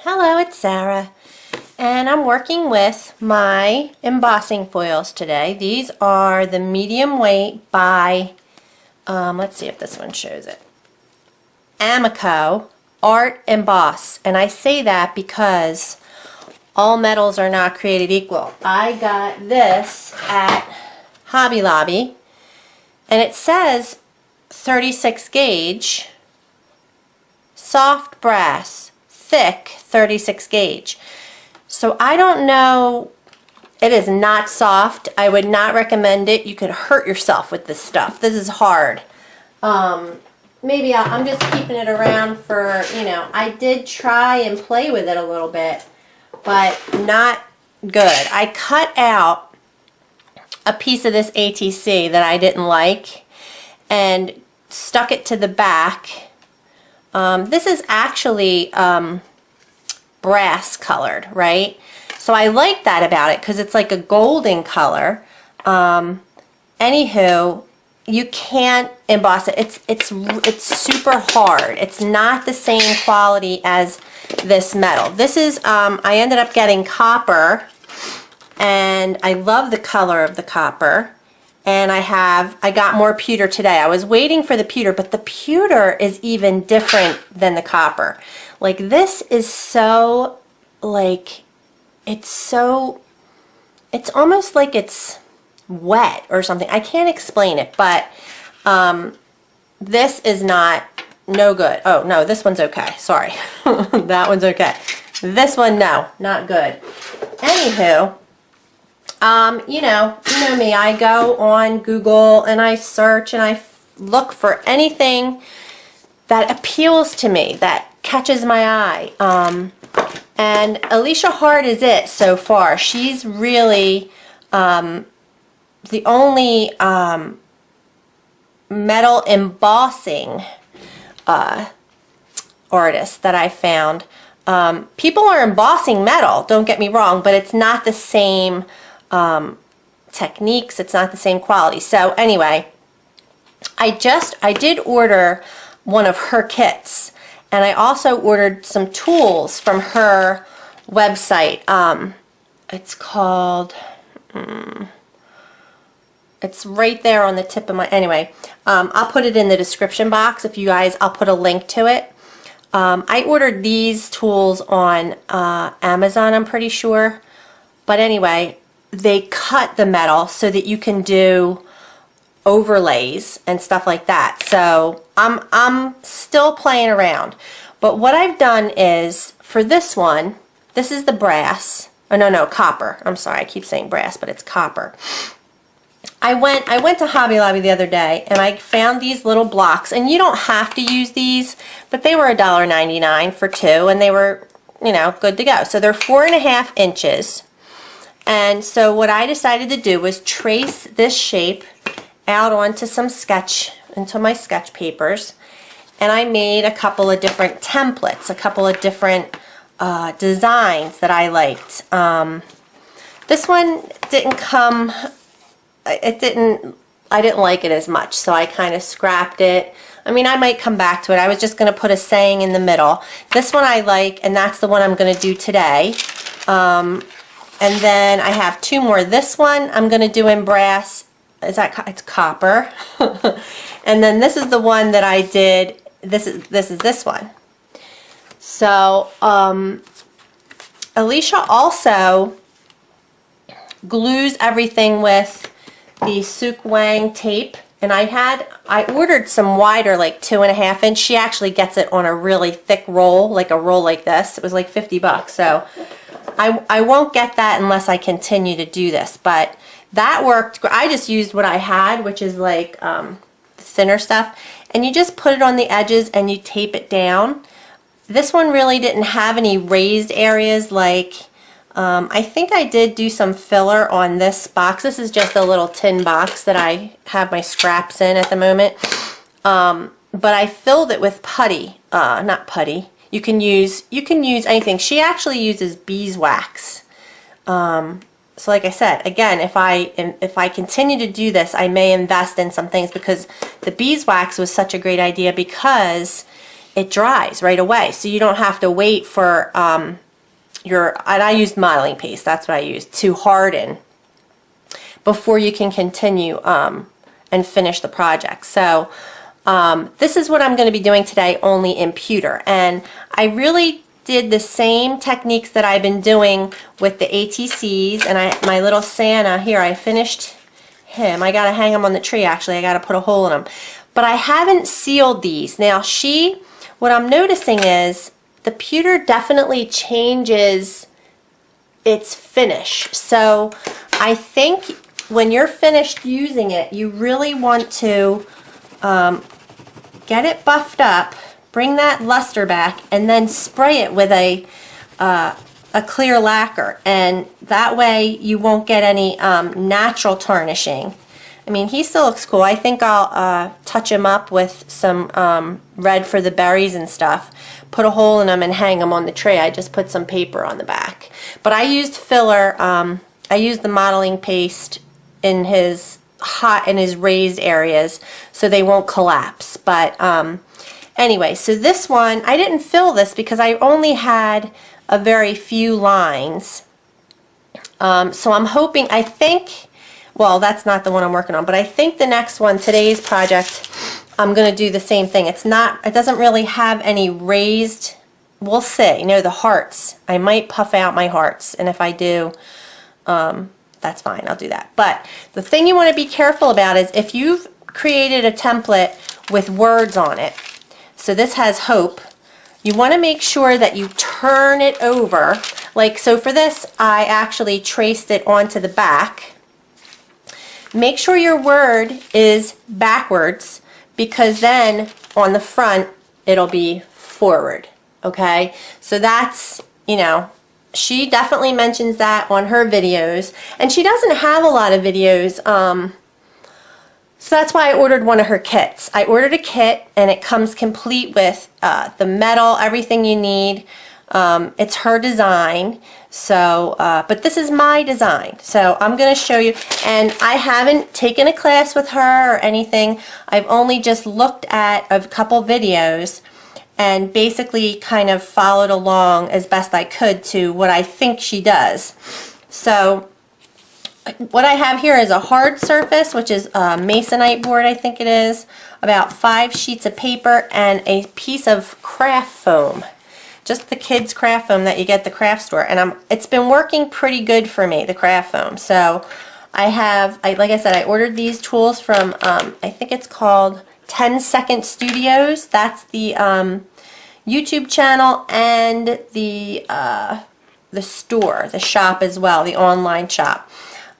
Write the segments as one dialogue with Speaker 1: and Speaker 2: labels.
Speaker 1: Hello, it's Sarah, and I'm working with my embossing foils today. These are the medium weight by, let's see if this one shows it, Amico Art Emboss. And I say that because all metals are not created equal. I got this at Hobby Lobby, and it says 36 gauge, soft brass, thick 36 gauge. So I don't know, it is not soft. I would not recommend it. You could hurt yourself with this stuff. This is hard. Maybe I'm just keeping it around for, I did try and play with it a little bit, but not good. I cut out a piece of this ATC that I didn't like and stuck it to the back. This is actually brass colored, right? So I like that about it because it's like a golden color. Anywho, you can't emboss it. It's super hard. It's not the same quality as this metal. This is I ended up getting copper, and I love the color of the copper. And I got more pewter today. I was waiting for the pewter, but the pewter is even different than the copper. Like, this is so, like, it's almost like it's wet or something. I can't explain it, but this is no good. Oh, no, this one's okay. Sorry. That one's okay. This one, no, not good. Anywho, you know me, I go on Google and I search and I look for anything that appeals to me, that catches my eye. And Alicia Hart is it so far. She's really the only metal embossing artist that I found. People are embossing metal, don't get me wrong, but it's not the same techniques, it's not the same quality. So anyway, I did order one of her kits, and I also ordered some tools from her website. It's called, it's right there on the tip of my, anyway, I'll put it in the description box if you guys, I'll put a link to it. I ordered these tools on Amazon, I'm pretty sure, but anyway, they cut the metal so that you can do overlays and stuff like that. So I'm still playing around. But what I've done is, for this one, this is the brass. Oh, no, copper. I'm sorry, I keep saying brass, but it's copper. I went to Hobby Lobby the other day and I found these little blocks, and you don't have to use these, but they were $1.99 for two, and they were, good to go. So they're 4.5 inches. And so what I decided to do was trace this shape out onto into my sketch papers, and I made a couple of different templates, a couple of different designs that I liked. This one didn't come, I didn't like it as much, so I kind of scrapped it. I mean, I might come back to it. I was just going to put a saying in the middle. This one I like, and that's the one I'm going to do today. And then I have two more. This one I'm going to do in brass. It's copper. And then this is the one that I did. This is this one. So Alicia also glues everything with the Suk Wang tape. And I ordered some wider, like 2.5 inch. She actually gets it on a really thick roll, like a roll like this. It was like $50. So I won't get that unless I continue to do this, but that worked. I just used what I had, which is like thinner stuff, and you just put it on the edges and you tape it down. This one really didn't have any raised areas, like I think I did do some filler on this box. This is just a little tin box that I have my scraps in at the moment, but I filled it with putty, not putty. You can use anything. She actually uses beeswax. So like I said, again, if I continue to do this, I may invest in some things, because the beeswax was such a great idea, because it dries right away. So you don't have to wait for and I used modeling paste, that's what I used, to harden before you can continue and finish the project. So this is what I'm going to be doing today, only in pewter. And I really did the same techniques that I've been doing with the ATCs. And my little Santa here, I finished him. I got to hang him on the tree, actually. I got to put a hole in him. But I haven't sealed these. Now what I'm noticing is the pewter definitely changes its finish. So I think when you're finished using it, you really want to get it buffed up, bring that luster back, and then spray it with a clear lacquer. And that way you won't get any natural tarnishing. I mean, he still looks cool. I think I'll touch him up with some red for the berries and stuff. Put a hole in him and hang him on the tray. I just put some paper on the back. But I used filler. I used the modeling paste in his raised areas so they won't collapse. But anyway, so this one, I didn't fill this because I only had a very few lines. So I'm hoping, well, that's not the one I'm working on, but I think the next one, today's project, I'm going to do the same thing. It doesn't really have any raised, we'll see. The hearts. I might puff out my hearts, and if I do, that's fine. I'll do that. But the thing you want to be careful about is if you've created a template with words on it, so this has hope, you want to make sure that you turn it over. Like, so for this, I actually traced it onto the back. Make sure your word is backwards, because then on the front it'll be forward. Okay, so that's, she definitely mentions that on her videos, and she doesn't have a lot of videos, so that's why I ordered one of her kits. I ordered a kit and it comes complete with the metal, everything you need. It's her design, so but this is my design, so I'm going to show you. And I haven't taken a class with her or anything. I've only just looked at a couple videos and basically kind of followed along as best I could to what I think she does. So what I have here is a hard surface, which is a masonite board, I think it is, about 5 sheets of paper, and a piece of craft foam. Just the kids' craft foam that you get at the craft store. And it's been working pretty good for me, the craft foam. So like I said, I ordered these tools from, I think it's called 10 Second Studios. That's the YouTube channel, and the store, the shop as well, the online shop.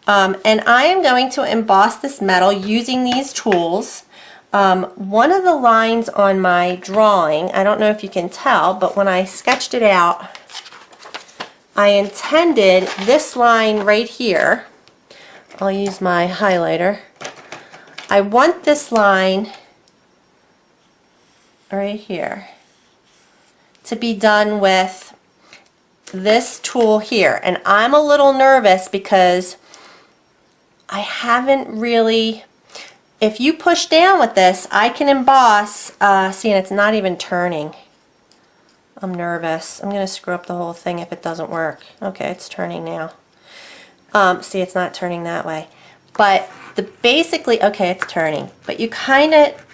Speaker 1: And I am going to emboss this metal using these tools. One of the lines on my drawing, I don't know if you can tell, but when I sketched it out, I intended this line right here. I'll use my highlighter. I want this line right here to be done with this tool here. And I'm a little nervous because I haven't really, if you push down with this, I can emboss, see, and it's not even turning. I'm nervous. I'm going to screw up the whole thing if it doesn't work. Okay, it's turning now. See, it's not turning that way. But basically, okay, it's turning. But you kind of,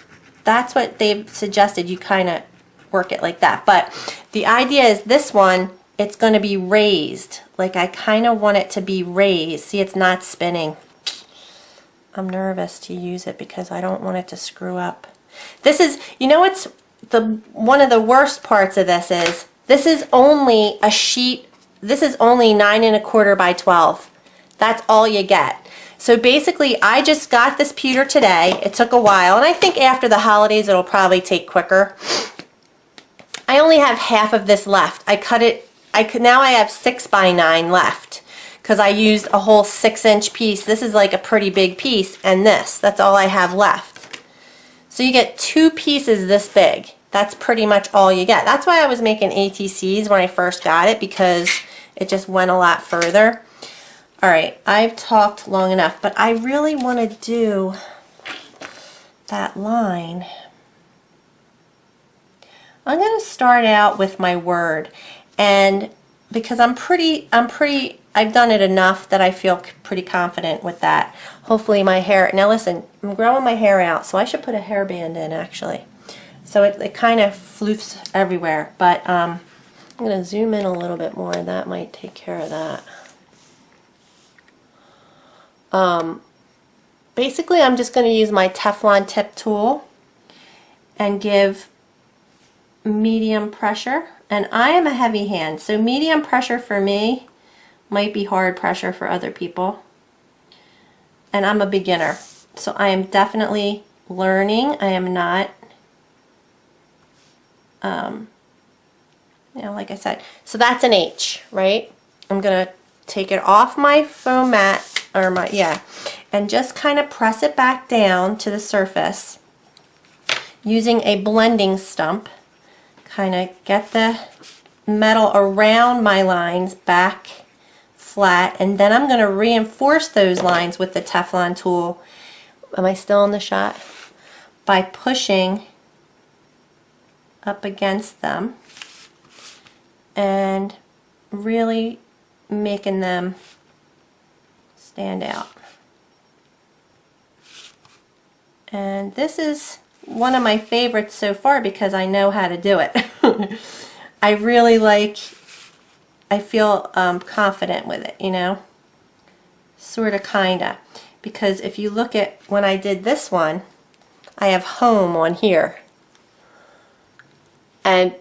Speaker 1: that's what they've suggested, you kind of work it like that. But the idea is this one, it's going to be raised. Like, I kind of want it to be raised. See, it's not spinning. I'm nervous to use it because I don't want it to screw up. This is, what's one of the worst parts of this is only a sheet. This is only 9 1/4 by 12. That's all you get. So basically, I just got this pewter today. It took a while, and I think after the holidays it'll probably take quicker. I only have half of this left. I cut it. Now I have 6 by 9 left, because I used a whole 6-inch piece. This is like a pretty big piece, and that's all I have left. So you get 2 pieces this big. That's pretty much all you get. That's why I was making ATCs when I first got it, because it just went a lot further. Alright, I've talked long enough, but I really want to do that line. I'm going to start out with my word, and because I've done it enough that I feel pretty confident with that. Hopefully my hair, now listen, I'm growing my hair out, so I should put a hairband in actually. So it kind of floofs everywhere, but I'm going to zoom in a little bit more, and that might take care of that. Basically, I'm just going to use my Teflon tip tool and give medium pressure. And I am a heavy hand, so medium pressure for me might be hard pressure for other people. And I'm a beginner, so I am definitely learning. I am not, like I said. So that's an H, right? I'm going to take it off my foam mat, or and just kind of press it back down to the surface using a blending stump. Kind of get the metal around my lines back flat, and then I'm going to reinforce those lines with the Teflon tool. Am I still in the shot? By pushing up against them and really making them stand out. And this is one of my favorites so far because I know how to do it. I really I feel confident with it, you know, sort of, kinda, because if you look at when I did this one, I have home on here, and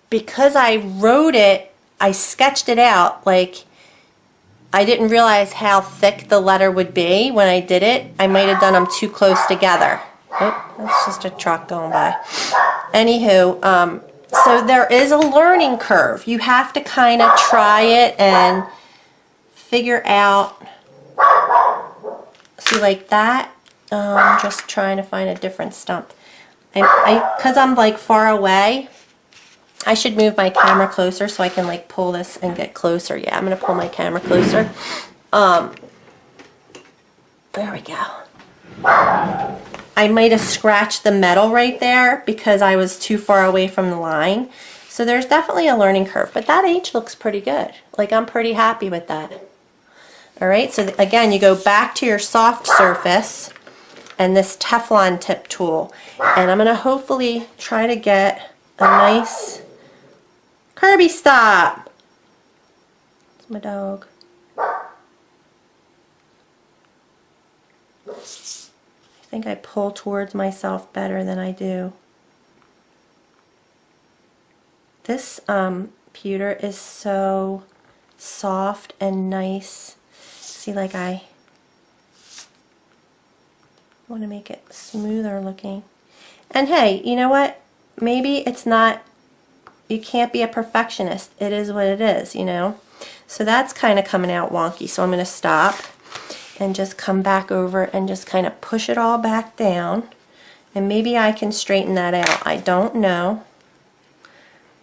Speaker 1: because I wrote it, I sketched it out, like I didn't realize how thick the letter would be when I did it. I might have done them too close together. Oh, that's just a truck going by. Anywho, so there is a learning curve. You have to kind of try it and figure out. See, like that. I'm just trying to find a different stump. Because I'm like far away, I should move my camera closer so I can like pull this and get closer. Yeah, I'm going to pull my camera closer. There we go. I might have scratched the metal right there because I was too far away from the line. So there's definitely a learning curve, but that H looks pretty good. Like, I'm pretty happy with that. All right, so again, you go back to your soft surface and this Teflon tip tool, and I'm going to hopefully try to get a nice Kirby, stop. It's my dog. I think I pull towards myself better than I do. This pewter is so soft and nice. See, like I want to make it smoother looking. And hey, you know what? Maybe it's not, you can't be a perfectionist. It is what it is, you know? So that's kind of coming out wonky. So I'm going to stop and just come back over and just kind of push it all back down. And maybe I can straighten that out. I don't know.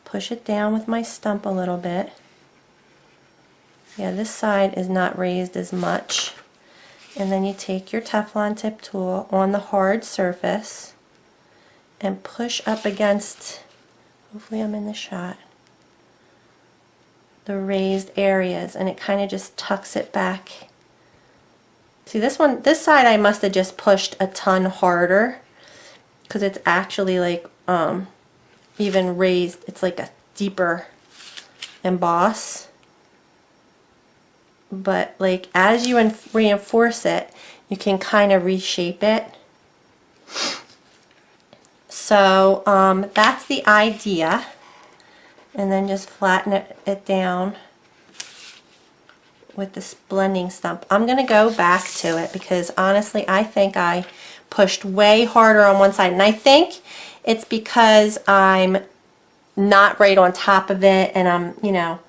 Speaker 1: Push it down with my stump a little bit. Yeah, this side is not raised as much. And then you take your Teflon tip tool on the hard surface and push up against, hopefully I'm in the shot, the raised areas, and it kind of just tucks it back. See, this side I must have just pushed a ton harder because it's actually like even raised. It's like a deeper emboss. But like as you reinforce it, you can kind of reshape it. So that's the idea. And then just flatten it down with this blending stump. I'm going to go back to it because honestly I think I pushed way harder on one side, and I think it's because I'm not right on top of it and I'm, you know,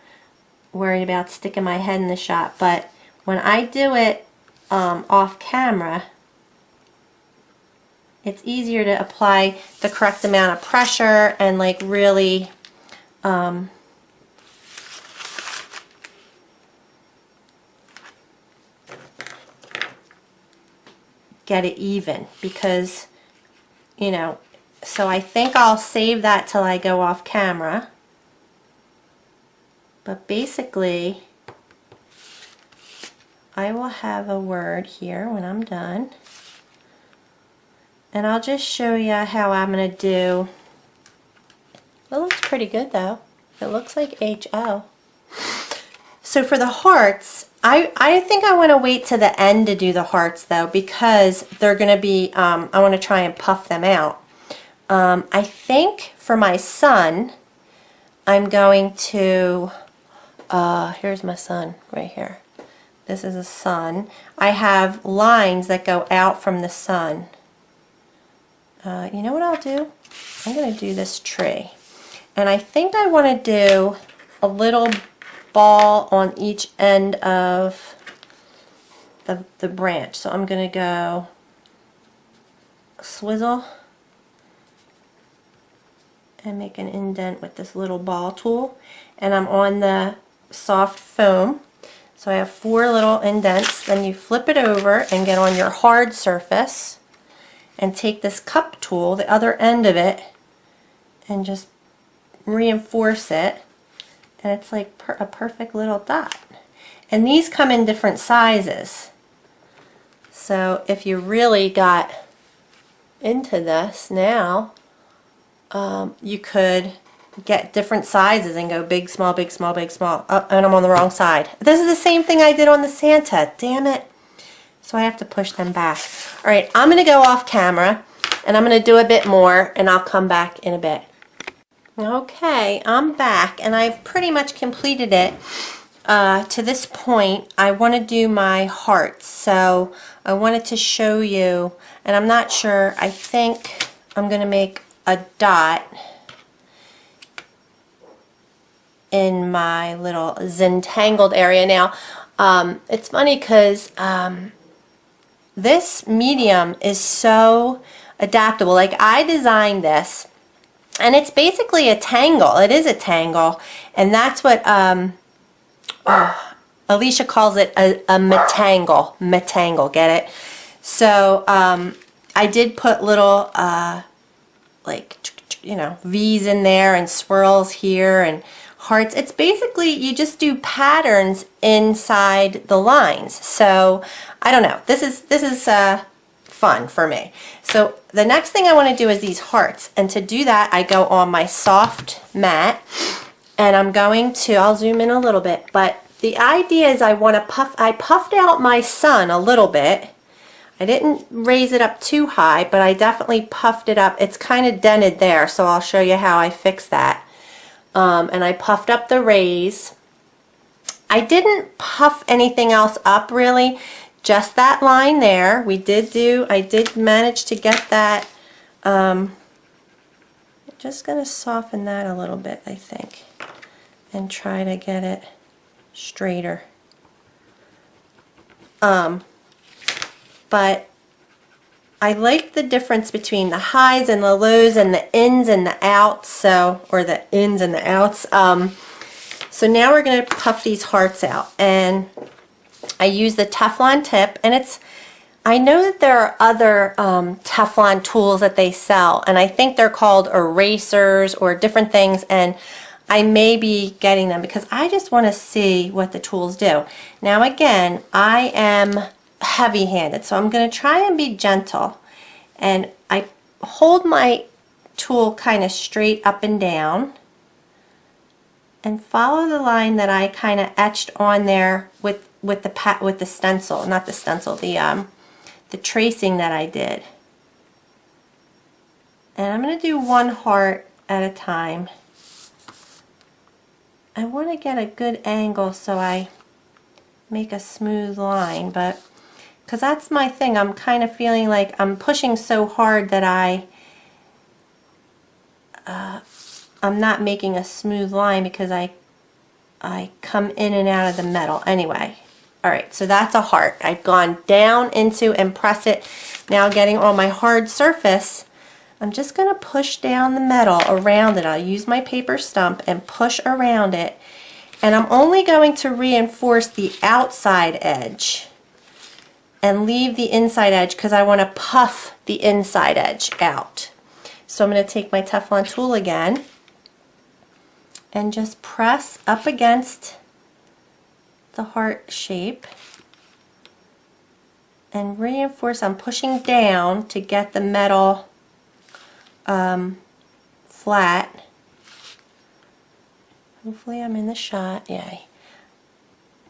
Speaker 1: worried about sticking my head in the shot. But when I do it off camera, it's easier to apply the correct amount of pressure and like really get it even, because, you know, So I think I'll save that till I go off camera. But basically, I will have a word here when I'm done. And I'll just show you how I'm going to do. It looks pretty good though. It looks like HO. So for the hearts, I think I want to wait to the end to do the hearts though, because they're going to be, I want to try and puff them out. I think for my sun, I'm going to, here's my sun right here. This is a sun. I have lines that go out from the sun. You know what I'll do? I'm going to do this tree. And I think I want to do a little ball on each end of the branch. So I'm going to go swizzle and make an indent with this little ball tool. And I'm on the soft foam. So I have 4 little indents. Then you flip it over and get on your hard surface and take this cup tool, the other end of it, and just reinforce it. And it's like a perfect little dot. And these come in different sizes. So if you really got into this now, you could get different sizes and go big, small, big, small, big, small. Oh, and I'm on the wrong side. This is the same thing I did on the Santa. Damn it. So I have to push them back. All right, I'm going to go off camera and I'm going to do a bit more and I'll come back in a bit. Okay, I'm back and I've pretty much completed it. To this point, I want to do my hearts. So I wanted to show you, and I'm not sure, I think I'm going to make a dot in my little Zentangled area. Now, it's funny because this medium is so adaptable. Like, I designed this, and it's basically a tangle. It is a tangle, and that's what Alicia calls it, a metangle. Metangle, get it? So I did put little like, you know, V's in there and swirls here and hearts. It's basically, you just do patterns inside the lines. So I don't know. This is fun for me. So the next thing I want to do is these hearts, and to do that I go on my soft mat and I'm going to, I'll zoom in a little bit, but the idea is I puffed out my sun a little bit. I didn't raise it up too high, but I definitely puffed it up. It's kind of dented there, so I'll show you how I fix that. And I puffed up the raise. I didn't puff anything else up really, just that line there. I did manage to get that. Just going to soften that a little bit, I think, and try to get it straighter. But I like the difference between the highs and the lows and the ins and the outs, or the ins and the outs. So now we're going to puff these hearts out, and I use the Teflon tip, and I know that there are other Teflon tools that they sell, and I think they're called erasers or different things, and I may be getting them because I just want to see what the tools do. Now again, I am heavy-handed, so I'm going to try and be gentle, and I hold my tool kind of straight up and down and follow the line that I kind of etched on there with the stencil, not the stencil, the tracing that I did. And I'm going to do one heart at a time. I want to get a good angle so I make a smooth line, but because that's my thing, I'm kind of feeling like I'm pushing so hard that I'm not making a smooth line because I come in and out of the metal. Anyway, alright, so that's a heart. I've gone down into and pressed it. Now getting on my hard surface, I'm just going to push down the metal around it. I'll use my paper stump and push around it. And I'm only going to reinforce the outside edge and leave the inside edge because I want to puff the inside edge out. So I'm going to take my Teflon tool again and just press up against the heart shape and reinforce. I'm pushing down to get the metal flat. Hopefully I'm in the shot, yay.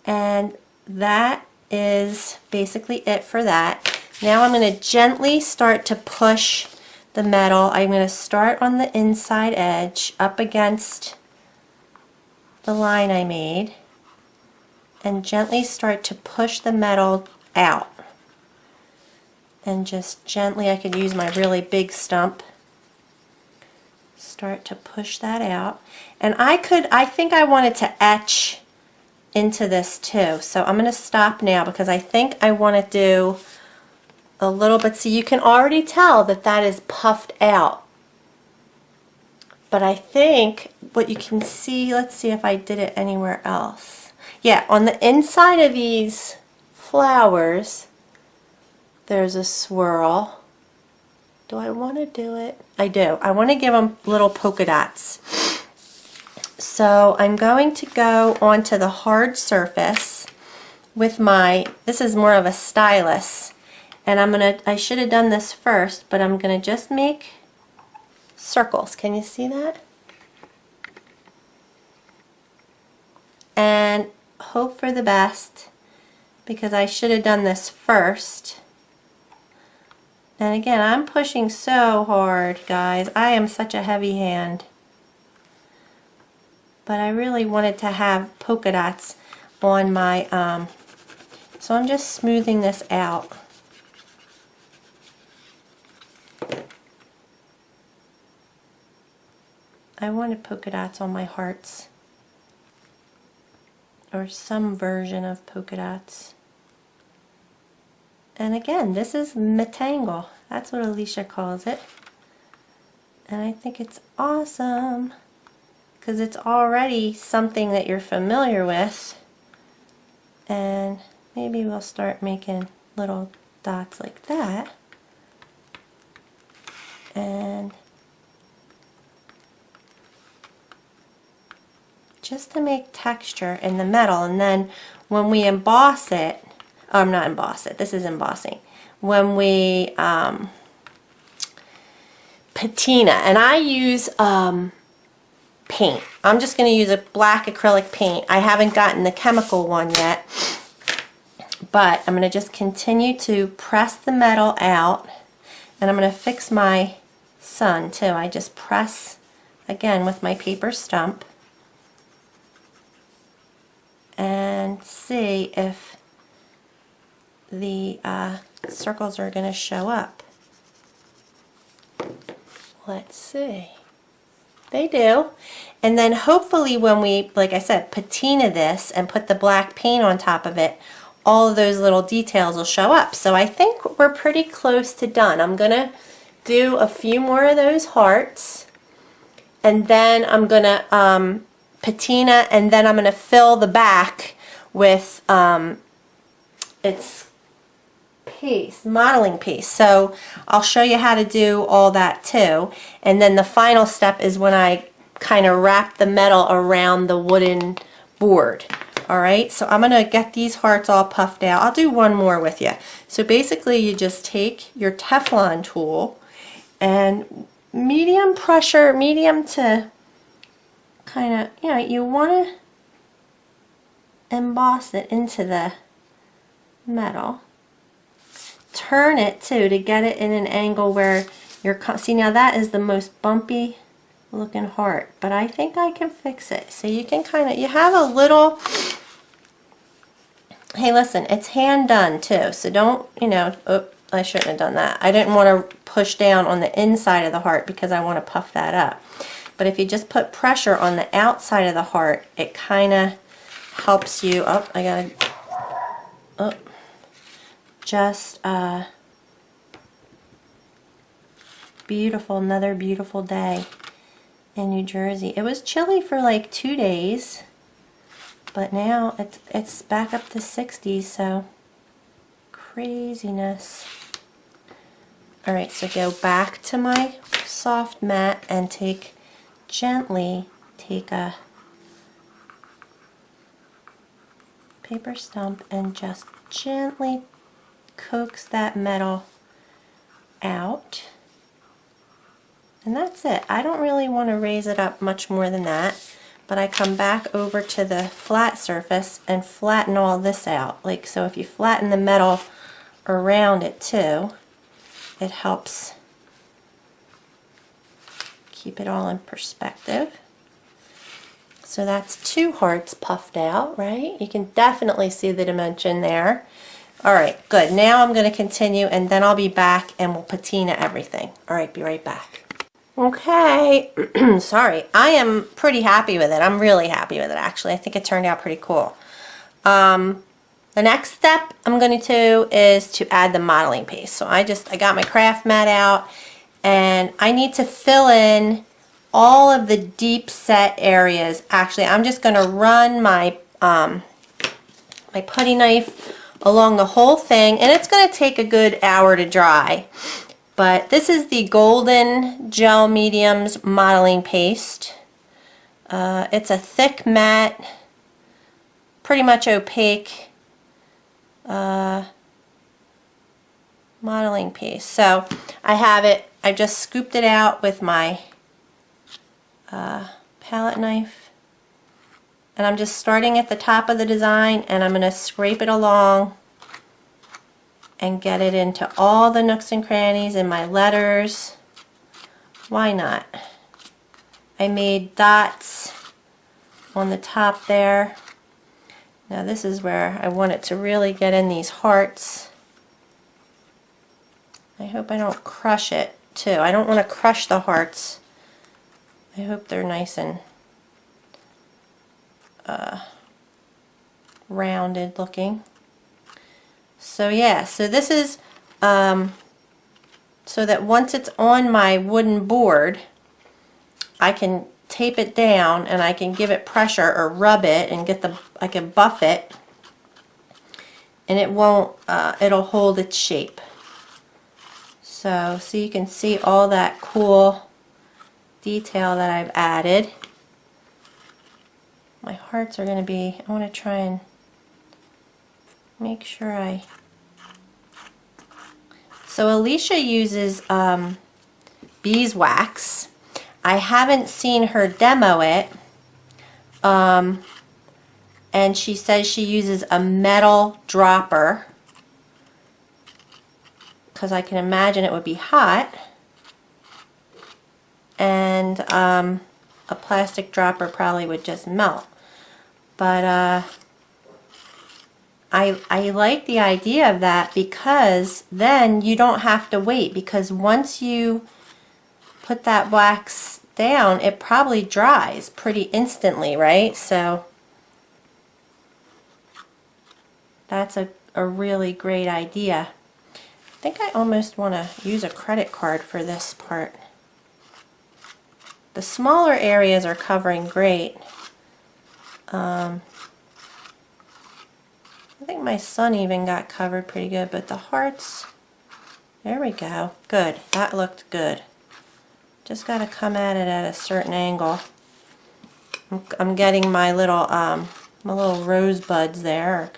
Speaker 1: And that is basically it for that. Now I'm going to gently start to push the metal. I'm going to start on the inside edge up against the line I made and gently start to push the metal out. And just gently, I could use my really big stump, start to push that out. And I think I wanted to etch into this too. So I'm going to stop now because I think I want to do a little bit. So you can already tell that that is puffed out. But I think what you can see, let's see if I did it anywhere else. Yeah, on the inside of these flowers, there's a swirl. Do I want to do it? I do. I want to give them little polka dots. So I'm going to go onto the hard surface with my, this is more of a stylus, and I should have done this first, but I'm going to just make circles. Can you see that? And hope for the best, because I should have done this first. And again, I'm pushing so hard, guys. I am such a heavy hand. But I really wanted to have polka dots on my, so I'm just smoothing this out. I wanted polka dots on my hearts, or some version of polka dots. And again, this is Metangle. That's what Alicia calls it. And I think it's awesome because it's already something that you're familiar with. And maybe we'll start making little dots like that. And just to make texture in the metal. And then when we emboss it, not emboss it, this is embossing. When we patina, and I use paint. I'm just going to use a black acrylic paint. I haven't gotten the chemical one yet, but I'm going to just continue to press the metal out, and I'm going to fix my sun too. I just press again with my paper stump and see if the circles are going to show up. Let's see. They do. And then hopefully when we, like I said, patina this and put the black paint on top of it, all of those little details will show up. So I think we're pretty close to done. I'm going to do a few more of those hearts, and then I'm going to patina, and then I'm going to fill the back with its paste, modeling paste. So I'll show you how to do all that too. And then the final step is when I kind of wrap the metal around the wooden board. Alright, so I'm going to get these hearts all puffed out. I'll do one more with you. So basically you just take your Teflon tool and medium pressure, medium to kind of, you know, you want to emboss it into the metal. Turn it too to get it in an angle where you're, see, now that is the most bumpy looking heart, but I think I can fix it. So you can kind of, you have a little, hey listen, it's hand done too, so don't, you know, oh, I shouldn't have done that. I didn't want to push down on the inside of the heart because I want to puff that up. But if you just put pressure on the outside of the heart, it kind of helps you, oh, I gotta, oh, just beautiful, another beautiful day in New Jersey. It was chilly for like 2 days, but now it's back up to 60s, so craziness. All right, so go back to my soft mat and gently take a paper stump and just gently coax that metal out. And that's it. I don't really want to raise it up much more than that, but I come back over to the flat surface and flatten all this out. Like so, if you flatten the metal around it too, it helps keep it all in perspective. So that's 2 hearts puffed out, right? You can definitely see the dimension there. All right, good. Now I'm going to continue, and then I'll be back and we'll patina everything. All right, be right back. Okay, sorry. I am pretty happy with it. I'm really happy with it, actually. I think it turned out pretty cool. The next step I'm going to do is to add the modeling paste. So I got my craft mat out, and I need to fill in all of the deep set areas. Actually, I'm just going to run my my putty knife along the whole thing, and it's going to take a good hour to dry. But this is the Golden Gel Mediums modeling paste. It's a thick matte, pretty much opaque modeling paste. So I have it, I just scooped it out with my palette knife, and I'm just starting at the top of the design, and I'm going to scrape it along and get it into all the nooks and crannies in my letters. Why not? I made dots on the top there. Now this is where I want it to really get in these hearts. I hope I don't crush it too. I don't want to crush the hearts. I hope they're nice and rounded looking. So yeah, so this is so that once it's on my wooden board, I can tape it down and I can give it pressure or rub it and I can buff it, and it won't, it'll hold its shape. So you can see all that cool detail that I've added. My hearts are going to be, I want to try and make sure So Alicia uses beeswax. I haven't seen her demo it, and she says she uses a metal dropper, because I can imagine it would be hot, and a plastic dropper probably would just melt. But I like the idea of that, because then you don't have to wait, because once you put that wax down, it probably dries pretty instantly, right? So that's a really great idea. I think I almost want to use a credit card for this part. The smaller areas are covering great. I think my son even got covered pretty good, but the hearts, there we go. Good. That looked good. Just got to come at it at a certain angle. I'm getting my little rosebuds there.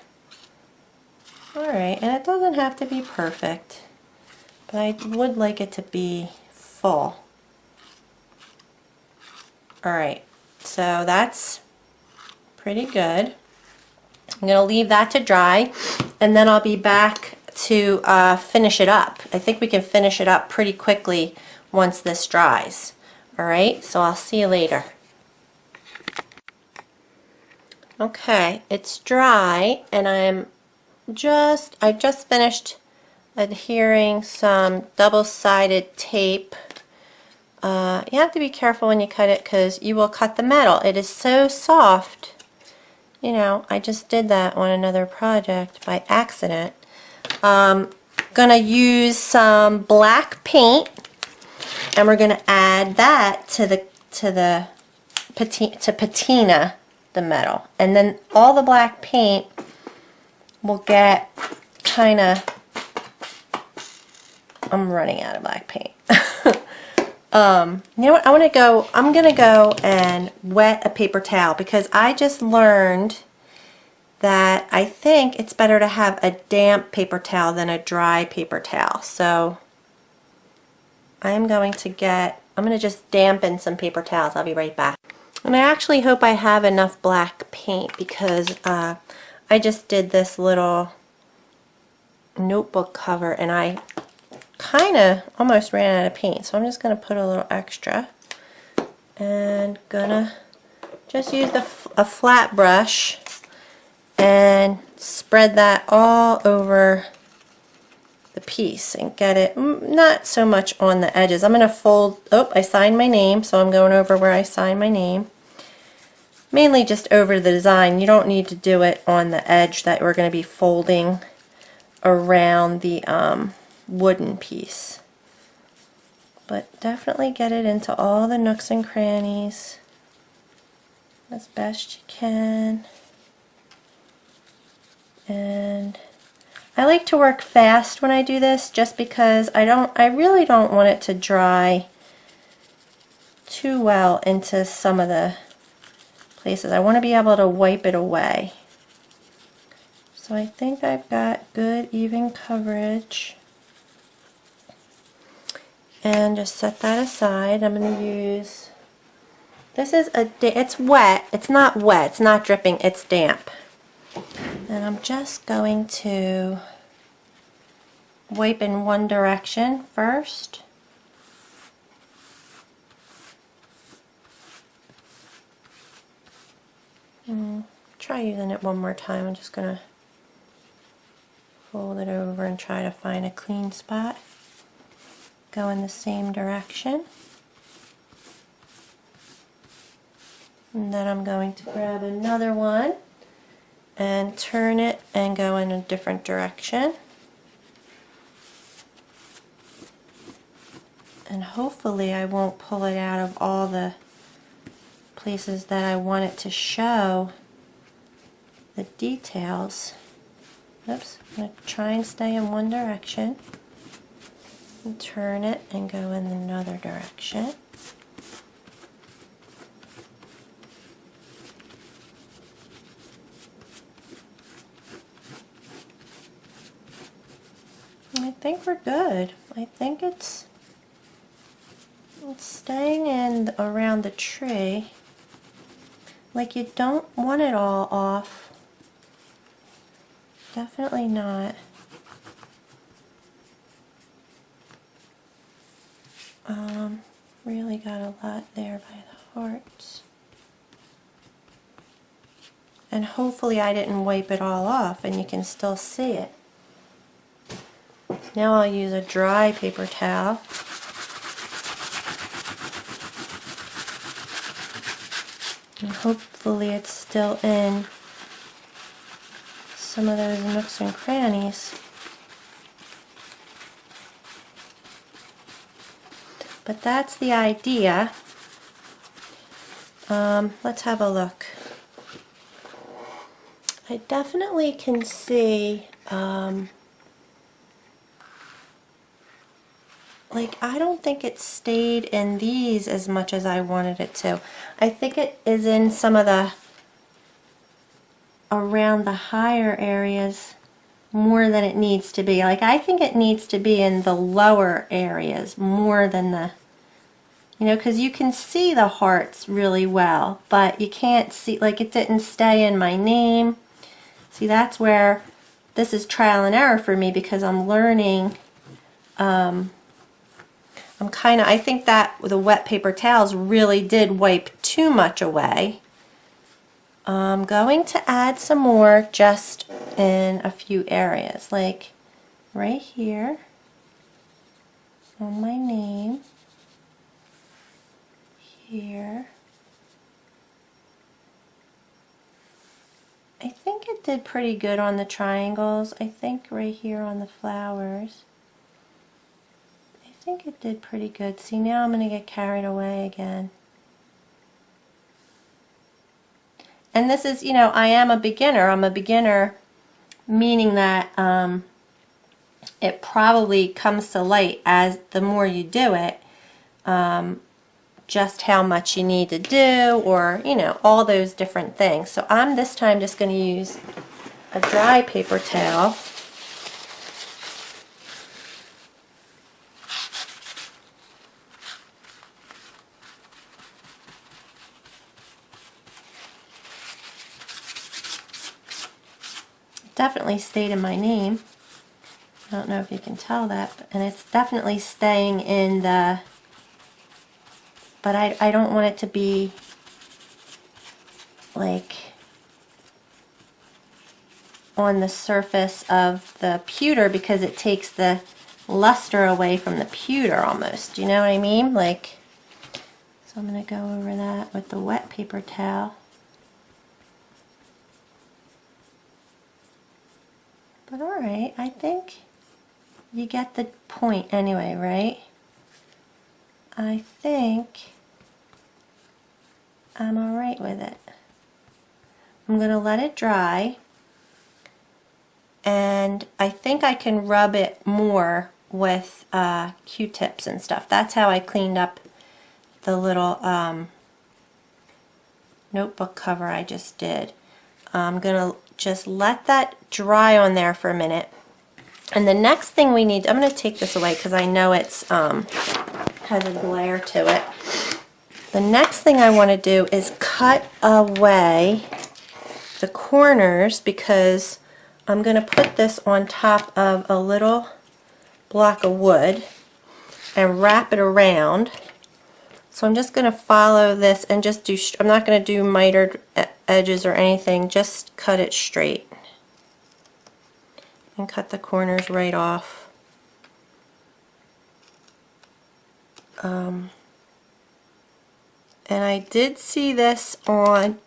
Speaker 1: Alright, and it doesn't have to be perfect, but I would like it to be full. Alright, so that's pretty good. I'm going to leave that to dry, and then I'll be back to finish it up. I think we can finish it up pretty quickly once this dries. Alright, so I'll see you later. Okay, it's dry, and I just finished adhering some double-sided tape. You have to be careful when you cut it, because you will cut the metal. It is so soft. You know, I just did that on another project by accident. Gonna use some black paint, and we're gonna add that to patina the metal, and then all the black paint will get kind of I'm running out of black paint. You know what, I'm gonna go and wet a paper towel because I just learned that I think it's better to have a damp paper towel than a dry paper towel. So I'm going to just dampen some paper towels. I'll be right back. And I actually hope I have enough black paint because I just did this little notebook cover and I kind of almost ran out of paint. So I'm just going to put a little extra and gonna just use a flat brush and spread that all over the piece and get it not so much on the edges. I'm going to fold, oh, I signed my name, so I'm going over where I signed my name. Mainly just over the design. You don't need to do it on the edge that we're going to be folding around the wooden piece. But definitely get it into all the nooks and crannies as best you can. And I like to work fast when I do this just because I really don't want it to dry too well into some of the places. I want to be able to wipe it away. So I think I've got good even coverage. And just set that aside. I'm going to use, this is it's wet. It's not wet. It's not dripping. It's damp. And I'm just going to wipe in one direction first. Try using it one more time. I'm just going to fold it over and try to find a clean spot. Go in the same direction. And then I'm going to grab another one and turn it and go in a different direction. And hopefully I won't pull it out of all the places that I want it to show the details. Oops, I'm going to try and stay in one direction. And turn it and go in another direction. I think we're good. I think it's staying in around the tree. Like, you don't want it all off. Definitely not. Really got a lot there by the hearts. And hopefully I didn't wipe it all off and you can still see it. Now I'll use a dry paper towel. And hopefully it's still in some of those nooks and crannies. But that's the idea. Let's have a look. I definitely can see like, I don't think it stayed in these as much as I wanted it to. I think it is in some of the around the higher areas more than it needs to be. Like, I think it needs to be in the lower areas more than the, you know, because you can see the hearts really well, but you can't see, like, it didn't stay in my name. See, that's where this is trial and error for me because I'm learning. I think that the wet paper towels really did wipe too much away. I'm going to add some more just in a few areas, like right here on my name, here. I think it did pretty good on the triangles. I think right here on the flowers. I think it did pretty good. See, now I'm going to get carried away again. And this is, you know, I am a beginner. I'm a beginner, meaning that it probably comes to light as the more you do it, just how much you need to do, or you know, all those different things. So I'm this time just going to use a dry paper towel. Definitely stayed in my name. I don't know if you can tell that, and it's definitely staying in the, but I don't want it to be like on the surface of the pewter, because it takes the luster away from the pewter almost. Do you know what I mean? Like, so I'm going to go over that with the wet paper towel. But alright, I think you get the point anyway, right? I think I'm alright with it. I'm going to let it dry, and I think I can rub it more with Q-tips and stuff. That's how I cleaned up the little notebook cover I just did. I'm going to just let that dry on there for a minute. And the next thing we need, I'm going to take this away because I know it's has a glare to it. The next thing I want to do is cut away the corners, because I'm going to put this on top of a little block of wood and wrap it around. So I'm just going to follow this and just do, I'm not going to do mitered edges or anything, just cut it straight. And cut the corners right off. And I did see this on,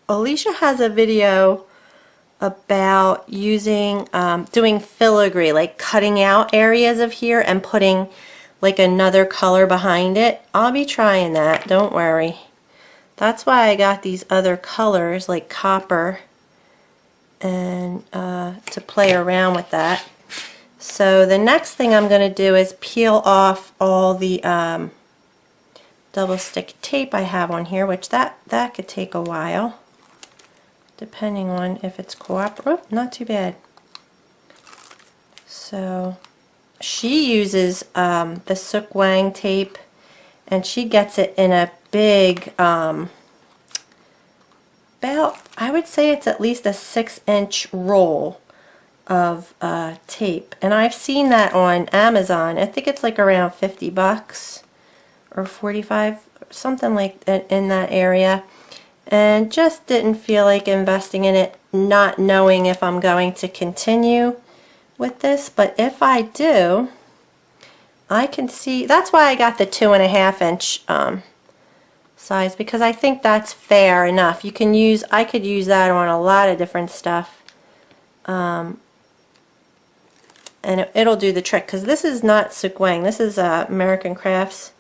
Speaker 1: Alicia has a video about using, doing filigree, like cutting out areas of here and putting like another color behind it. I'll be trying that, don't worry. That's why I got these other colors like copper, and to play around with that. So the next thing I'm going to do is peel off all the double stick tape I have on here, which that could take a while, depending on if it's cooperative. Oh, not too bad. So she uses the Suk Wang tape, and she gets it in a big, about, I would say it's at least a 6-inch roll of tape. And I've seen that on Amazon. I think it's like around 50 bucks or 45, something like that, in that area. And just didn't feel like investing in it, not knowing if I'm going to continue with this. But if I do, I can see, that's why I got the 2.5-inch size, because I think that's fair enough. You can use, I could use that on a lot of different stuff, and it'll do the trick, because this is not Suk Wang, this is American Crafts,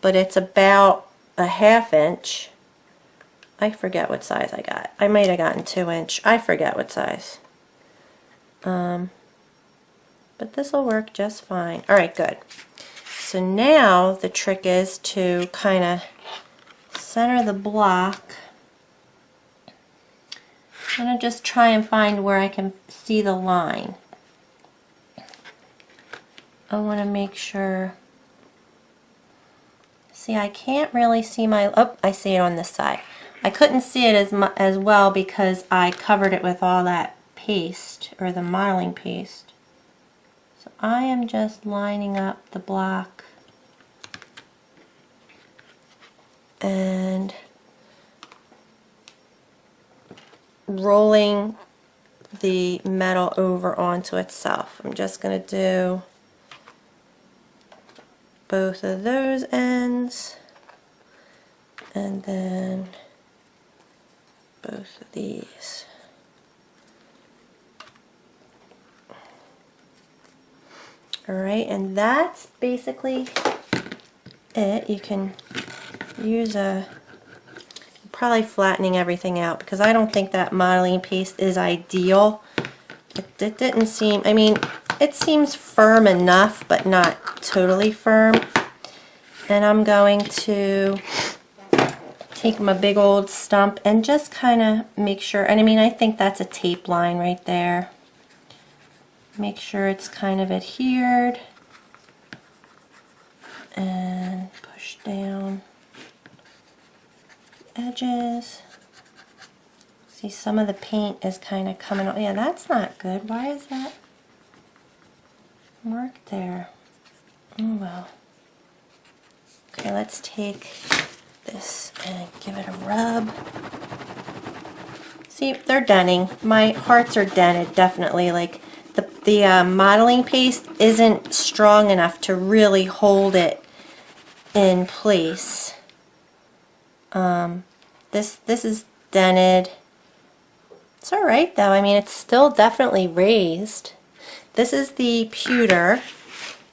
Speaker 1: but it's about a 1/2 inch. I forget what size I got. I might have gotten 2-inch. I forget what size. But this will work just fine. Alright, good. So now the trick is to kind of center the block. I'm going to just try and find where I can see the line. I want to make sure. See, I can't really see my, oh, I see it on this side. I couldn't see it as well because I covered it with all that paste, or the modeling paste. So I am just lining up the block and rolling the metal over onto itself. I'm just going to do both of those ends, and then both of these. Alright, and that's basically it. You can use a, probably flattening everything out, because I don't think that modeling paste is ideal. It didn't seem, I mean, it seems firm enough, but not totally firm. And I'm going to take my big old stump and just kind of make sure, and I mean, I think that's a tape line right there. Make sure it's kind of adhered and push down edges. See, some of the paint is kind of coming off. Yeah, that's not good. Why is that marked there? Oh well. Okay, let's take this and give it a rub. See, they're denting. My hearts are dented, definitely. Like the modeling paste isn't strong enough to really hold it in place. This is dented. It's all right though. I mean, it's still definitely raised. This is the pewter,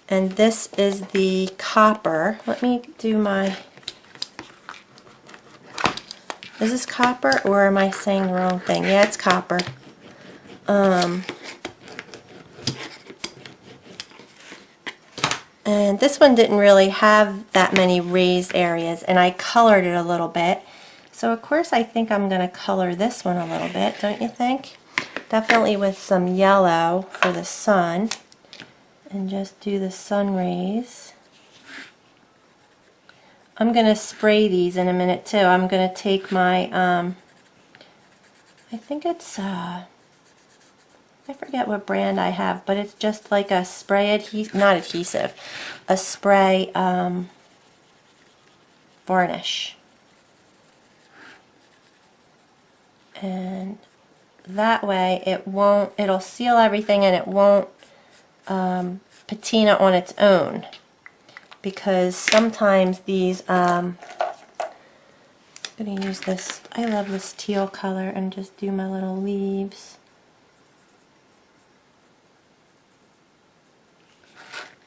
Speaker 1: and this is the copper. Let me do my. Is this copper, or am I saying the wrong thing? Yeah, it's copper. And this one didn't really have that many raised areas, and I colored it a little bit. So of course I think I'm going to color this one a little bit, don't you think? Definitely with some yellow for the sun. And just do the sun rays. I'm going to spray these in a minute too. I'm going to take my, I think it's, I forget what brand I have, but it's just like a spray not adhesive, a spray varnish. And that way it'll seal everything, and it won't patina on its own. Because sometimes these, I'm going to use this, I love this teal color, and just do my little leaves.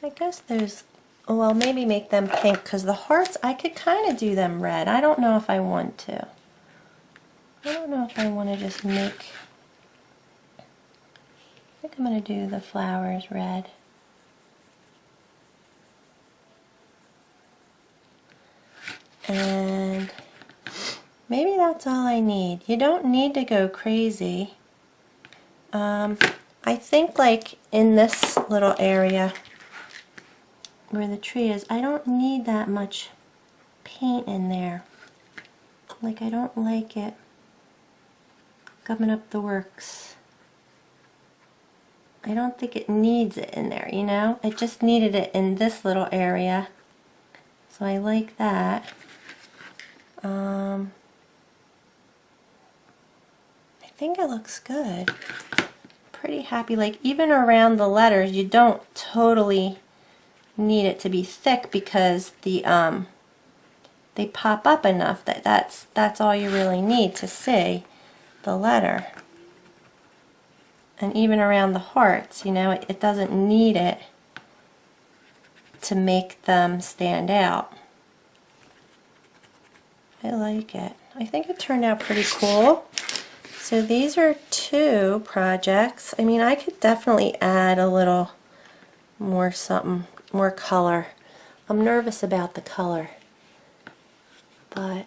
Speaker 1: I guess there's, well, maybe make them pink, because the hearts, I could kind of do them red. I don't know if I want to. I don't know if I want to just make, I think I'm going to do the flowers red. And maybe that's all I need. You don't need to go crazy. I think like in this little area where the tree is, I don't need that much paint in there. Like, I don't like it gumming up the works. I don't think it needs it in there, you know? It just needed it in this little area. So I like that. I think it looks good. Pretty happy. Like, even around the letters, you don't totally need it to be thick, because the they pop up enough that that's all you really need to see the letter. And even around the hearts, you know, it doesn't need it to make them stand out. I like it. I think it turned out pretty cool. So these are 2 projects. I mean, I could definitely add a little more something, more color. I'm nervous about the color, but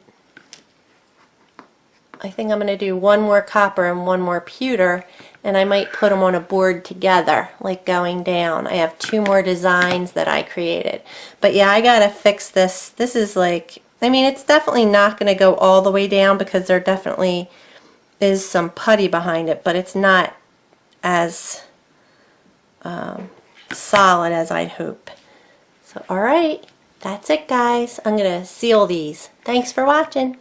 Speaker 1: I think I'm going to do 1 more copper and 1 more pewter, and I might put them on a board together, like going down. I have 2 more designs that I created. But yeah, I gotta fix this. This is like, I mean, it's definitely not going to go all the way down, because there definitely is some putty behind it, but it's not as solid as I'd hope. So alright, that's it guys. I'm going to seal these. Thanks for watching.